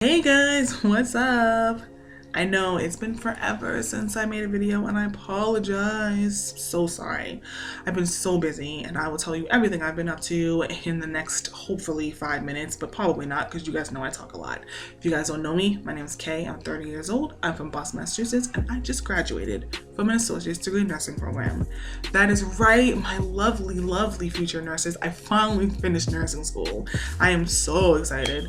Hey guys, what's up? I know it's been forever since I made a video and I apologize. So sorry. I've been so busy and I will tell you everything I've been up to in the next hopefully 5 minutes, but probably not because you guys know I talk a lot. If you guys don't know me, my name is Kay. I'm 30 years old. I'm from Boston, Massachusetts, and I just graduated from an associate's degree nursing program. That is right, my lovely, lovely future nurses. I finally finished nursing school. I am so excited.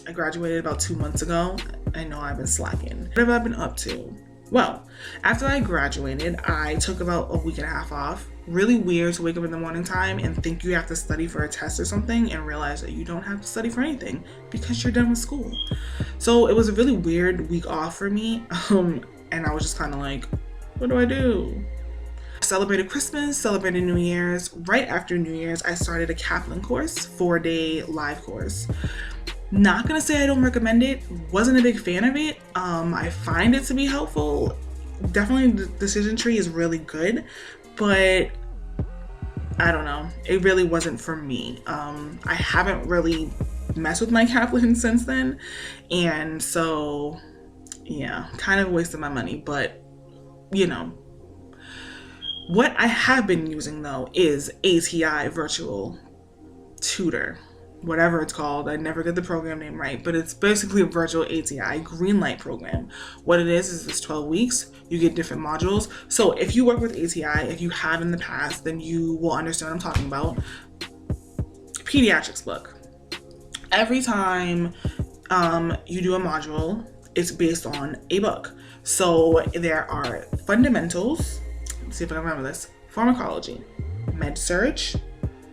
I graduated about 2 months ago. I know I've been slacking. What have I been up to? Well, after I graduated, I took about a week and a half off. Really weird to wake up in the morning time and think you have to study for a test or something and realize that you don't have to study for anything because you're done with school. So it was a really weird week off for me. And I was just kind of like, what do I do? Celebrated Christmas, celebrated New Year's. Right after New Year's, I started a Kaplan course, 4-day live course. Not gonna say I don't recommend it. Wasn't a big fan of it. I find it to be helpful. Definitely the decision tree is really good, but I don't know. It really wasn't for me. I haven't really messed with my Kaplan since then. And so, yeah, kind of wasted my money, but you know. What I have been using though is ATI Virtual Tutor. Whatever it's called. I never get the program name right, but it's basically a virtual ATI green light program. What it is it's 12 weeks. You get different modules. So if you work with ATI, if you have in the past, then you will understand what I'm talking about. Pediatrics book. Every time you do a module, it's based on a book. So there are fundamentals. Let's see if I can remember this. Pharmacology, med surg,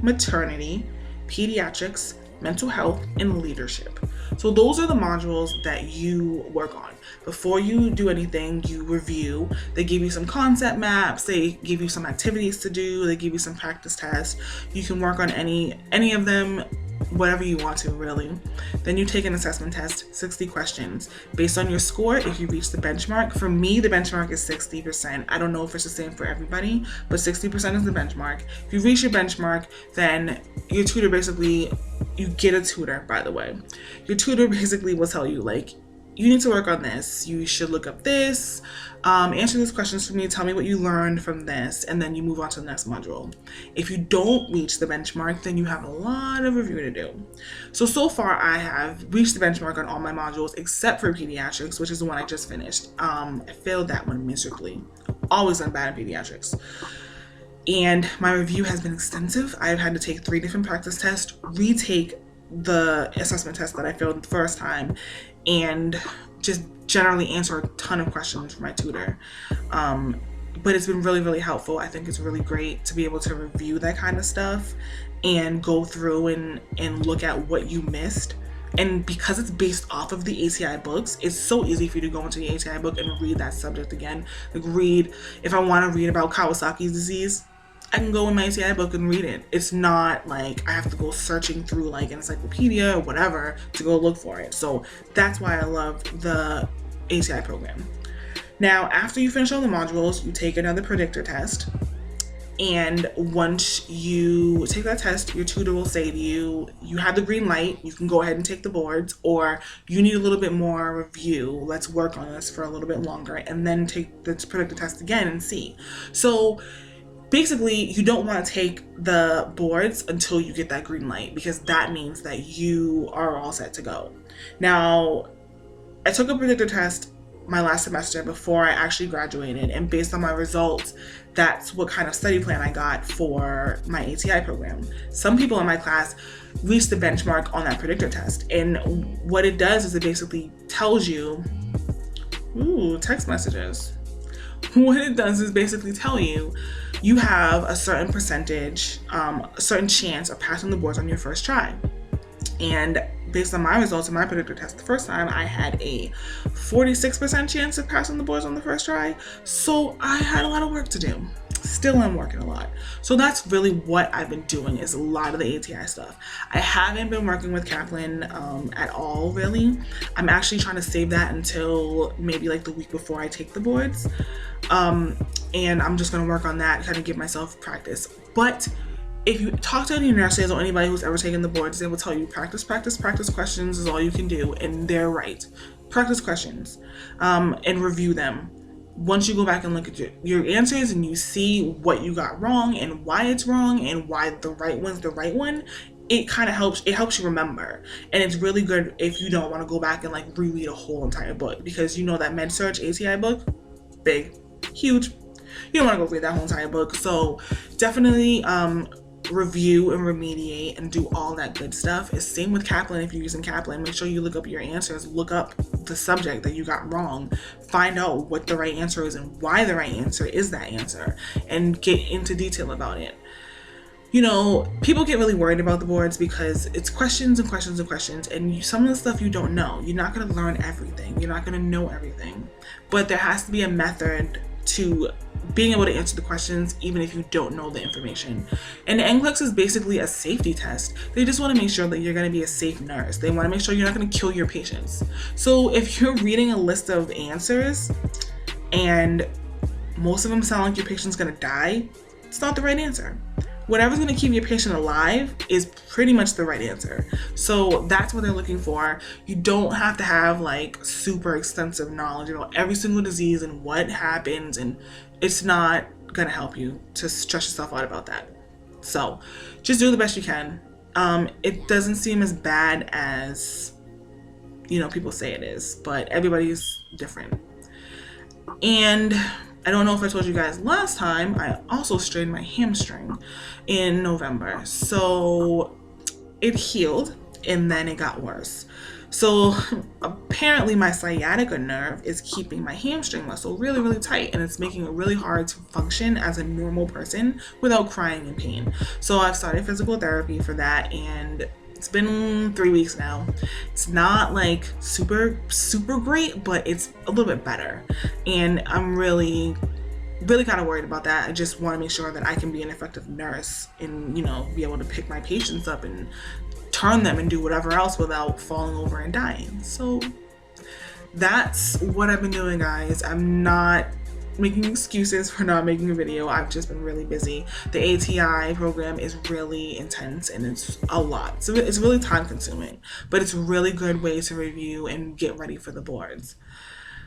maternity, pediatrics, mental health, and leadership. So those are the modules that you work on. Before you do anything, you review. They give you some concept maps, they give you some activities to do, they give you some practice tests. You can work on any of them, whatever you want to, really. Then you take an assessment test, 60 questions. Based on your score, if you reach the benchmark, for me, the benchmark is 60%. I don't know if it's the same for everybody, but 60% is the benchmark. If you reach your benchmark, then your tutor basically, you get a tutor, by the way. Your tutor basically will tell you, like, you need to work on this. You should look up this, answer these questions for me, tell me what you learned from this, and then you move on to the next module. If you don't reach the benchmark, then you have a lot of review to do. So far I have reached the benchmark on all my modules except for pediatrics, which is the one I just finished. I failed that one miserably. Always done bad in pediatrics. And my review has been extensive. I've had to take 3 different practice tests, retake the assessment test that I failed the first time, and just generally answer a ton of questions from my tutor. But it's been really, really helpful. I think it's really great to be able to review that kind of stuff and go through and look at what you missed. And because it's based off of the ATI books, it's so easy for you to go into the ATI book and read that subject again. Like if I want to read about Kawasaki's disease, I can go in my ATI book and read it. It's not like I have to go searching through like an encyclopedia or whatever to go look for it. So that's why I love the ATI program. Now, after you finish all the modules, you take another predictor test. And once you take that test, your tutor will say to you, you have the green light, you can go ahead and take the boards, or you need a little bit more review. Let's work on this for a little bit longer, and then take the predictor test again and see. So basically, you don't want to take the boards until you get that green light, because that means that you are all set to go. Now, I took a predictor test my last semester before I actually graduated, and based on my results, that's what kind of study plan I got for my ATI program. Some people in my class reached the benchmark on that predictor test, and what it does is it basically tells you, text messages. What it does is basically tell you, you have a certain percentage, a certain chance of passing the boards on your first try. And based on my results in my predictor test the first time, I had a 46% chance of passing the boards on the first try. So I had a lot of work to do. Still am working a lot. So that's really what I've been doing, is a lot of the ATI stuff. I haven't been working with Kaplan at all, really. I'm actually trying to save that until maybe like the week before I take the boards. And I'm just gonna work on that, kind of give myself practice. But if you talk to any nurses or anybody who's ever taken the boards, they will tell you practice, practice, practice questions is all you can do, and they're right. Practice questions, and review them. Once you go back and look at your answers and you see what you got wrong and why it's wrong and why the right one's the right one, it kind of helps. It helps you remember, and it's really good if you don't want to go back and like reread a whole entire book, because you know that MedSearch ATI book, big, huge. You don't want to go read that whole entire book. So definitely review and remediate and do all that good stuff. It's same with Kaplan. If you're using Kaplan, make sure you look up your answers, look up the subject that you got wrong, find out what the right answer is and why the right answer is that answer, and get into detail about it. You know, people get really worried about the boards because it's questions and questions and questions, and some of the stuff you don't know. You're not going to learn everything. You're not going to know everything. But there has to be a method to being able to answer the questions even if you don't know the information. And the NCLEX is basically a safety test. They just want to make sure that you're going to be a safe nurse. They want to make sure you're not going to kill your patients. So if you're reading a list of answers and most of them sound like your patient's going to die, it's not the right answer. Whatever's going to keep your patient alive is pretty much the right answer. So that's what they're looking for. You don't have to have like super extensive knowledge about every single disease and what happens, and it's not going to help you to stress yourself out about that. So just do the best you can. It doesn't seem as bad as, you know, people say it is, but everybody's different. And I don't know if I told you guys last time, I also strained my hamstring in November. So it healed and then it got worse. So apparently my sciatica nerve is keeping my hamstring muscle really, really tight, and it's making it really hard to function as a normal person without crying in pain. So I've started physical therapy for that, and it's been 3 weeks now. It's not like super great, but it's a little bit better. And I'm really kind of worried about that. I just want to make sure that I can be an effective nurse and, you know, be able to pick my patients up and turn them and do whatever else without falling over and dying. So that's what I've been doing, guys. I'm not making excuses for not making a video. I've just been really busy. The ATI program is really intense and it's a lot. So it's really time consuming, but it's a really good way to review and get ready for the boards.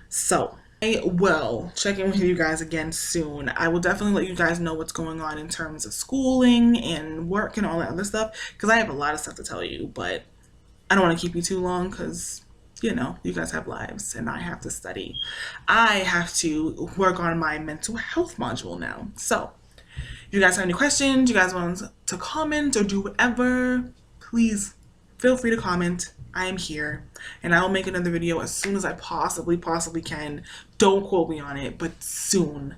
So I will check in with you guys again soon. I will definitely let you guys know what's going on in terms of schooling and work and all that other stuff, because I have a lot of stuff to tell you, but I don't want to keep you too long because, you know, you guys have lives and I have to study. I have to work on my mental health module now. So if you guys have any questions, you guys want to comment or do whatever, please feel free to comment. I am here, and I will make another video as soon as I possibly can. Don't quote me on it, but soon.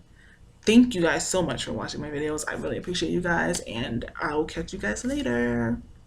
Thank you guys so much for watching my videos. I really appreciate you guys, and I will catch you guys later.